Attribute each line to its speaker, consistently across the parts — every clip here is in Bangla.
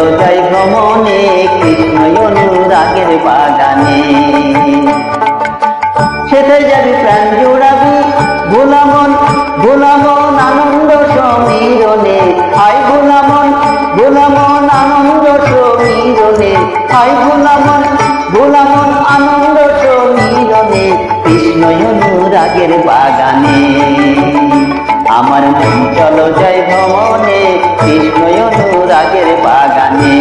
Speaker 1: চলো যাই ভ্রমণে কৃষ্ণ অনুরাগের বাগানে। সেটাই যাবি প্রাণ জোড়াবি ভোলামন ভোলামন আনন্দ সমীরণে। হাই ভোলামন ভোলামন আনন্দ সমীরণে। হাই ভোলামন ভোলামন আনন্দ সমীরণে কৃষ্ণ অনুরাগের বাগানে। আমার মন চলো যাই ভ্রমণে কৃষ্ণ অনুরাগের বাগানে।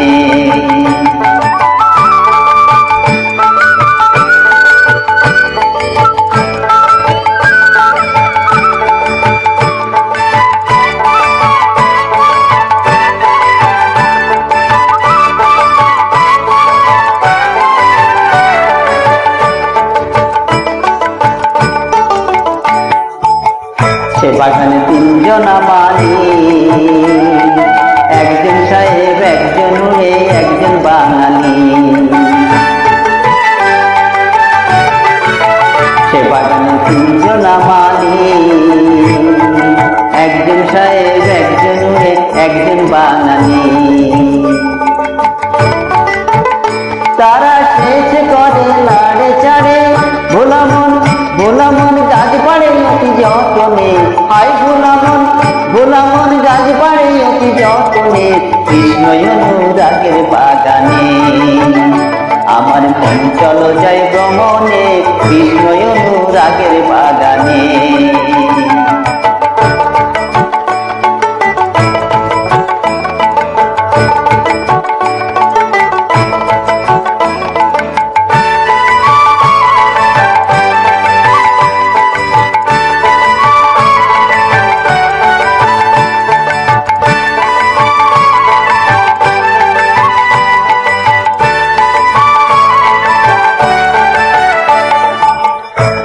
Speaker 1: সে বাগানে তিনজনা মালি, একজন সাহেব একজন উড়ে একজন বাঙালি। সে বাগানে তিনজনা মালি, একজন সাহেব একজন উড়ে একজন বাঙালি। তারা শেষ করে লাড়ে চাড়ে ভোলামন ভোলামন গাছ পাড়ে অতি যতনে। হাই ভোলামন ভোলামন গাছ পাড়ে অতি যতনে কৃষ্ণ অনুরাগের বাগানে। আমার মন চলো যাই ভ্রমণে কৃষ্ণ অনুরাগের বাগানে।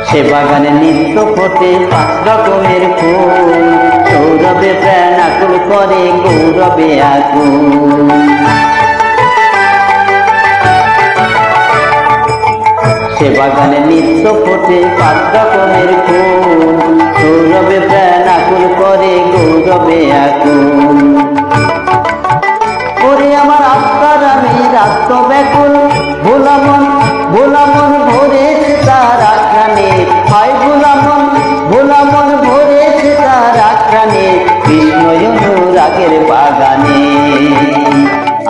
Speaker 1: সে বাগানে নিত্য ফোটে 5 রকমের ফুল, সৌরভে প্রাণ আকুল করে গৌরবে আকুল। সে বাগানে নিত্য ফোটে 5 রকমের ফুল, সৌরভে প্রাণ আকুল করে গৌরবে আকুল। ওরে আমার আত্মার আমি রাত্র ব্যাকুল ভোলামন ভোলামন ভরেছে তার আখ্যানে। হাই ভোলামন ভোলামন ভরেছে তার আখ্যানে কৃষ্ণ অনুরাগের বাগানে।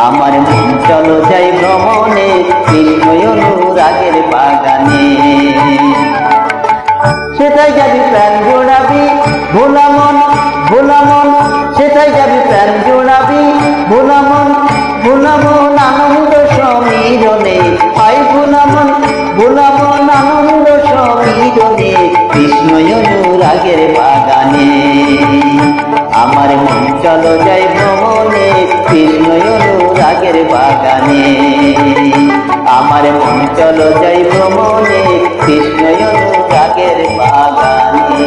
Speaker 1: আমার মন চলো যাই ভ্রমণে কৃষ্ণ অনুরাগের বাগানে। সেটাই যাবি প্রাণ জোড়াবি ভোলামন ভোলামন, সেটাই যাবি প্রাণ জোড়াবি ভোলামন ভোলামন আনন্দ সমীরণে। হাই ভোলামন ভোলামন আনন্দ সমীরণে কৃষ্ণ অনুরাগের বাগানে। আমার মন চলো যাই ভ্রমণে কৃষ্ণ অনুরাগের বাগানে। আমার মন চলো যাই ভ্রমণে কৃষ্ণ অনুরাগের বাগানে।